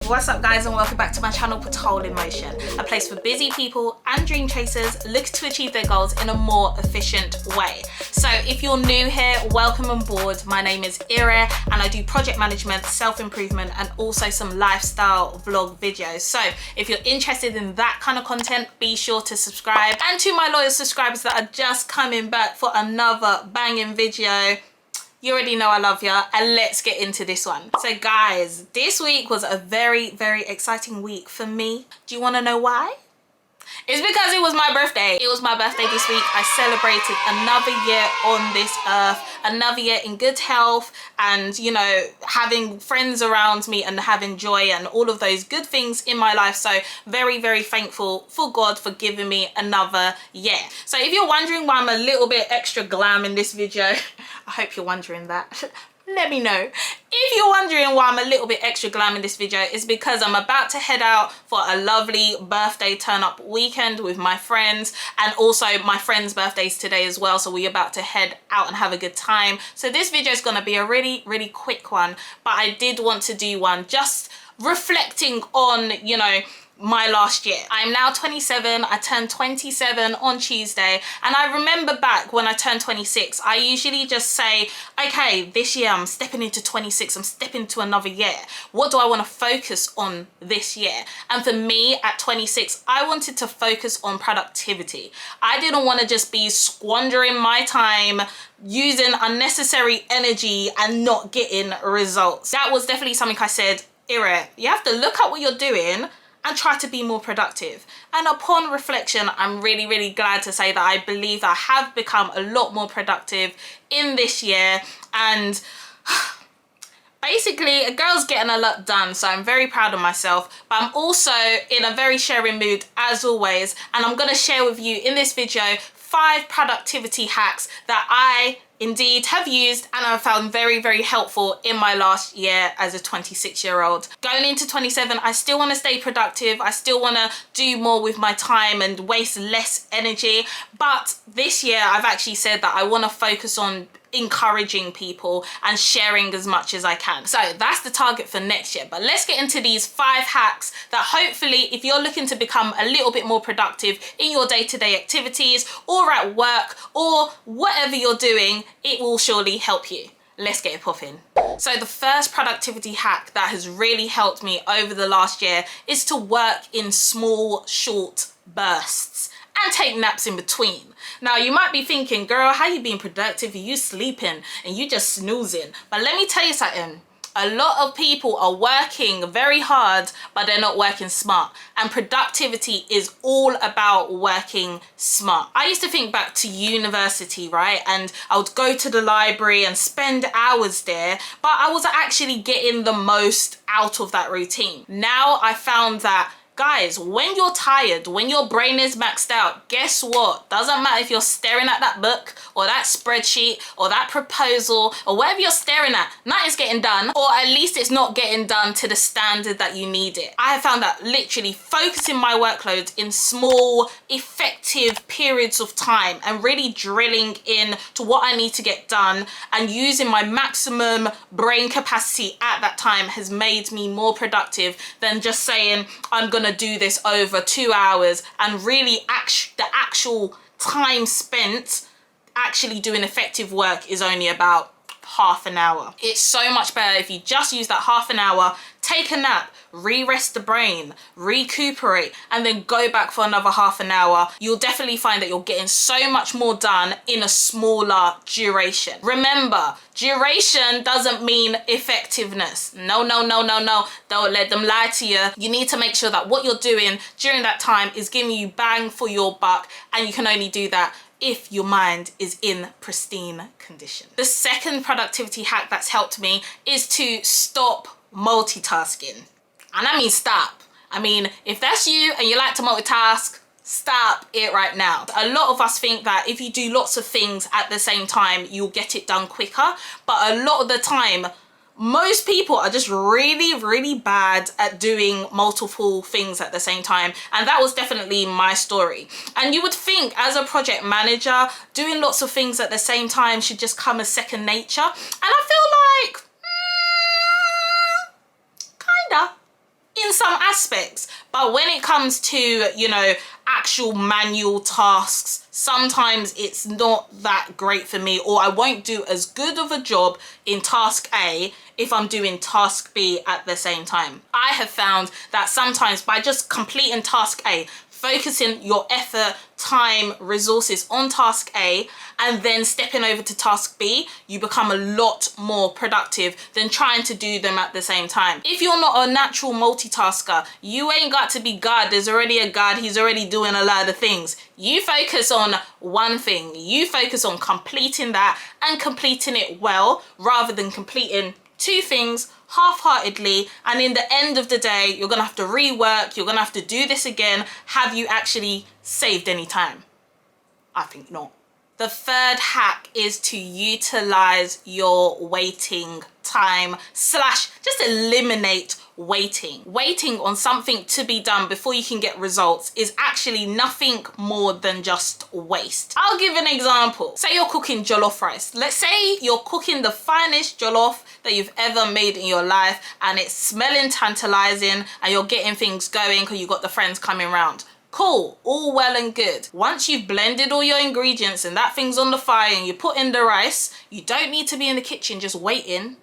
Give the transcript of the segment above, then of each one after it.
What's up guys, and welcome back to my channel Put Hole in Motion, a place for busy people and dream chasers looking to achieve their goals in a more efficient way. So if you're new here, welcome on board. My name is Ira and I do project management, self-improvement and also some lifestyle vlog videos. So if you're interested in that kind of content, be sure to subscribe. And to my loyal subscribers that are just coming back for another banging video, you already know I love ya, and let's get into this one. So guys, this week was a very, very exciting week for me. Do you want to know why? It's because it was my birthday. It was my birthday this week. I celebrated another year on this earth, another year in good health and, you know, having friends around me and having joy and all of those good things in my life. So very, very thankful for God for giving me another year. So if you're wondering why I'm a little bit extra glam in this video, I hope you're wondering that. Let me know. If you're wondering why I'm a little bit extra glam in this video, it's because I'm about to head out for a lovely birthday turn up weekend with my friends, and also my friend's birthday's today as well, so we're about to head out and have a good time. So this video is going to be a really, really quick one, but I did want to do one just reflecting on, you know, my last year. I'm now 27. I turned 27 on Tuesday, and I remember back when I turned 26, I usually just say, okay, this year I'm stepping into 26, I'm stepping into another year. What do I want to focus on this year? And for me at 26, I wanted to focus on productivity. I didn't want to just be squandering my time using unnecessary energy and not getting results. That was definitely something I said, Ira, you have to look at what you're doing and try to be more productive. And upon reflection, I'm really, really glad to say that I believe I have become a lot more productive in this year. And basically, a girl's getting a lot done, so I'm very proud of myself. But I'm also in a very sharing mood as always, and I'm going to share with you in this video 5 productivity hacks that I indeed have used and I found very, very helpful in my last year as a 26-year-old. Going into 27, I still want to stay productive. I still want to do more with my time and waste less energy. But this year, I've actually said that I want to focus on encouraging people and sharing as much as I can. So that's the target for next year. But let's get into these 5 hacks that hopefully, if you're looking to become a little bit more productive in your day-to-day activities or at work or whatever you're doing, it will surely help you. Let's get it popping. So the first productivity hack that has really helped me over the last year is to work in small, short bursts and take naps in between. Now you might be thinking, girl, how you being productive? You sleeping and you just snoozing. But let me tell you something. A lot of people are working very hard, but they're not working smart. And productivity is all about working smart. I used to think back to university, right? And I would go to the library and spend hours there, but I wasn't actually getting the most out of that routine. Now I found that, guys, when you're tired, when your brain is maxed out, guess what? Doesn't matter if you're staring at that book or that spreadsheet or that proposal or whatever you're staring at, nothing's getting done, or at least it's not getting done to the standard that you need it. I have found that literally focusing my workload in small, effective periods of time and really drilling in to what I need to get done and using my maximum brain capacity at that time has made me more productive than just saying, I'm gonna do this over 2 hours, and really the actual time spent actually doing effective work is only about half an hour. It's so much better if you just use that half an hour, take a nap, re-rest the brain, recuperate, and then go back for another half an hour. You'll definitely find that you're getting so much more done in a smaller duration. Remember, duration doesn't mean effectiveness. No, no, no, no, no. Don't let them lie to you. You need to make sure that what you're doing during that time is giving you bang for your buck, and you can only do that if your mind is in pristine condition. The second productivity hack that's helped me is to stop multitasking. And I mean stop. I mean, if that's you and you like to multitask, stop it right now. A lot of us think that if you do lots of things at the same time, you'll get it done quicker. But a lot of the time, most people are just really, really bad at doing multiple things at the same time. And that was definitely my story. And you would think as a project manager, doing lots of things at the same time should just come as second nature. And I feel like, kinda. in some aspects, but when it comes to, you know, actual manual tasks, sometimes it's not that great for me, or I won't do as good of a job in task A if I'm doing task B at the same time. I have found that sometimes by just completing task A, focusing your effort, time, resources on task A, and then stepping over to task B, you become a lot more productive than trying to do them at the same time. If you're not a natural multitasker, you ain't got to be God. There's already a God. He's already doing a lot of things. You focus on one thing. You focus on completing that and completing it well, rather than completing two things half-heartedly, and in the end of the day you're gonna have to rework, you're gonna have to do this again. Have you actually saved any time? I think not. The third hack is to utilize your waiting time / just eliminate waiting. Waiting on something to be done before you can get results is actually nothing more than just waste. I'll give an example. Say you're cooking jollof rice. Let's say you're cooking the finest jollof that you've ever made in your life, and it's smelling tantalizing, and you're getting things going because you've got the friends coming around. Cool, all well and good. Once you've blended all your ingredients and that thing's on the fire and you put in the rice, you don't need to be in the kitchen just waiting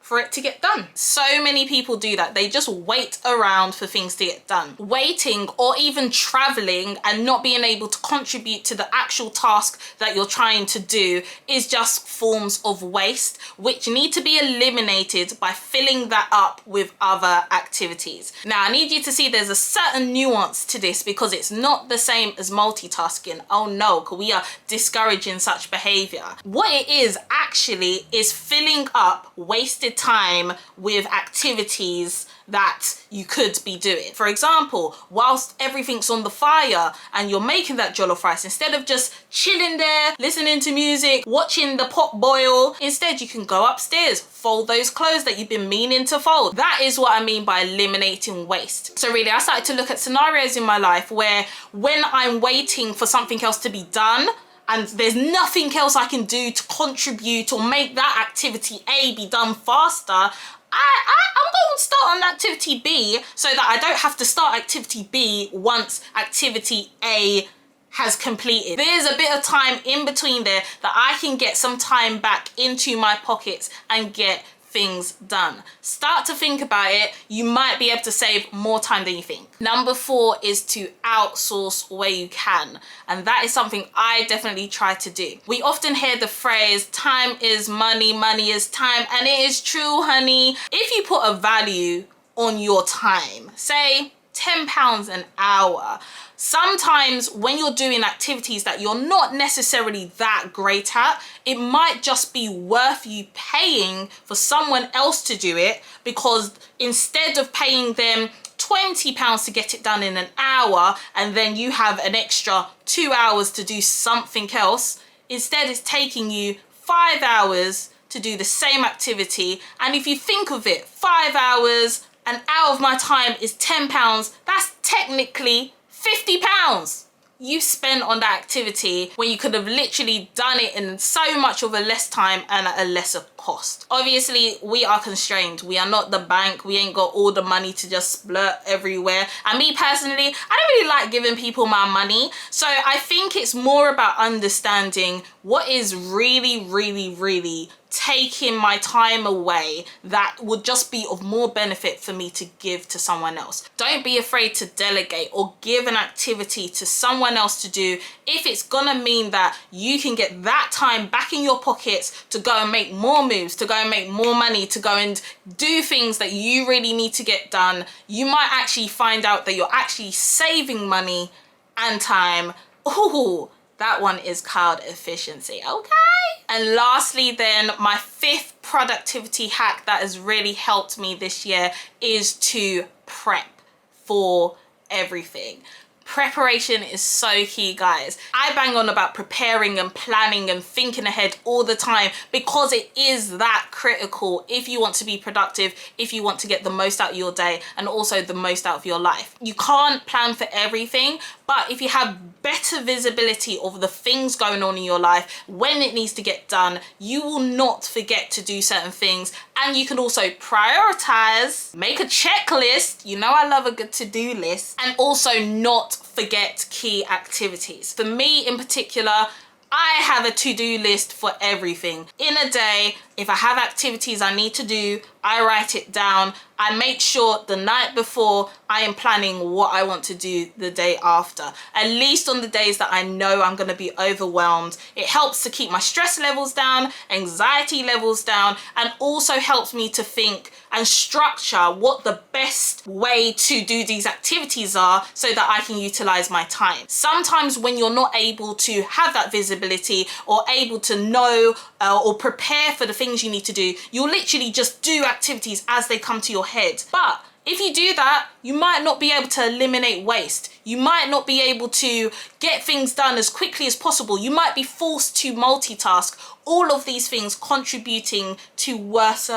for it to get done. So many people do that. They just wait around for things to get done. Waiting, or even traveling and not being able to contribute to the actual task that you're trying to do, is just forms of waste, which need to be eliminated by filling that up with other activities. Now, I need you to see there's a certain nuance to this, because it's not the same as multitasking. Oh no, because we are discouraging such behavior. What it is actually is filling up wasted time with activities that you could be doing. For example, whilst everything's on the fire and you're making that jollof rice, instead of just chilling there, listening to music, watching the pot boil, instead you can go upstairs, fold those clothes that you've been meaning to fold. That is what I mean by eliminating waste. So really, I started to look at scenarios in my life where when I'm waiting for something else to be done, and there's nothing else I can do to contribute or make that activity A be done faster, I'm going to start on activity B so that I don't have to start activity B once activity A has completed. There's a bit of time in between there that I can get some time back into my pockets and get things done. Start to think about it. You might be able to save more time than you think. Number 4 is to outsource where you can. And that is something I definitely try to do. We often hear the phrase, time is money, money is time. And it is true, honey. If you put a value on your time, say £10 an hour, sometimes when you're doing activities that you're not necessarily that great at, it might just be worth you paying for someone else to do it, because instead of paying them £20 to get it done in an hour and then you have an extra 2 hours to do something else, instead it's taking you 5 hours to do the same activity. And if you think of it, 5 hours, an hour of my time is £10. That's technically £50 you spent on that activity when you could have literally done it in so much of a less time and at a lesser cost. Obviously, we are constrained. We are not the bank. We ain't got all the money to just splurt everywhere. And me personally, I don't really like giving people my money. So I think it's more about understanding what is really, really, really taking my time away that would just be of more benefit for me to give to someone else. Don't be afraid to delegate or give an activity to someone else to do if it's gonna mean that you can get that time back in your pockets to go and make more moves, to go and make more money, to go and do things that you really need to get done. You might actually find out that you're actually saving money and time. Ooh, that one is called efficiency, okay? And lastly then, my 5th productivity hack that has really helped me this year is to prep for everything. Preparation is so key, guys. I bang on about preparing and planning and thinking ahead all the time because it is that critical if you want to be productive, if you want to get the most out of your day and also the most out of your life. You can't plan for everything, but if you have better visibility of the things going on in your life, when it needs to get done, you will not forget to do certain things, and you can also prioritize, make a checklist. You know I love a good to-do list, and also not forget key activities. For me in particular, I have a to-do list for everything. In a day, if I have activities I need to do, I write it down. I make sure the night before I am planning what I want to do the day after, at least on the days that I know I'm going to be overwhelmed. It helps to keep my stress levels down, anxiety levels down, and also helps me to think and structure what the best way to do these activities are so that I can utilize my time. Sometimes when you're not able to have that visibility or able to know or prepare for the things you need to do, you'll literally just do activities as they come to your head. But if you do that, you might not be able to eliminate waste. You might not be able to get things done as quickly as possible. You might be forced to multitask. All of these things contributing to worse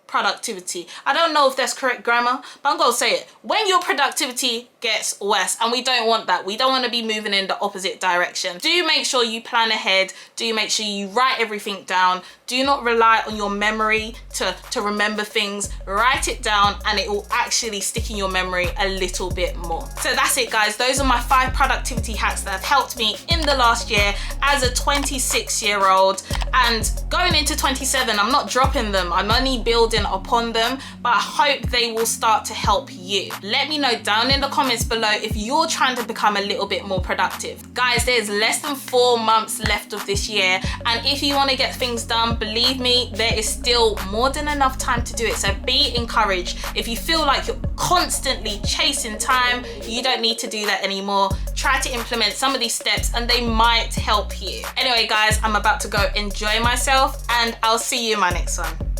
productivity. I don't know if that's correct grammar, but I'm gonna say it. When your productivity gets worse, and we don't want that. We don't want to be moving in the opposite direction. Do make sure you plan ahead. Do make sure you write everything down. Do not rely on your memory to remember things. Write it down and it will actually stick in your memory a little bit more. So that's it, guys. Those are my 5 productivity hacks that have helped me in the last year as a 26-year-old, and going into 27, I'm not dropping them. I'm only building upon them, but I hope they will start to help you. Let me know down in the comments below if you're trying to become a little bit more productive. Guys, there's less than 4 months left of this year, and if you want to get things done, believe me, there is still more than enough time to do it. So be encouraged. If you feel like you're constantly chasing time, you don't need to do that anymore. Try to implement some of these steps and they might help you. Anyway, guys, I'm about to go enjoy myself, and I'll see you in my next one.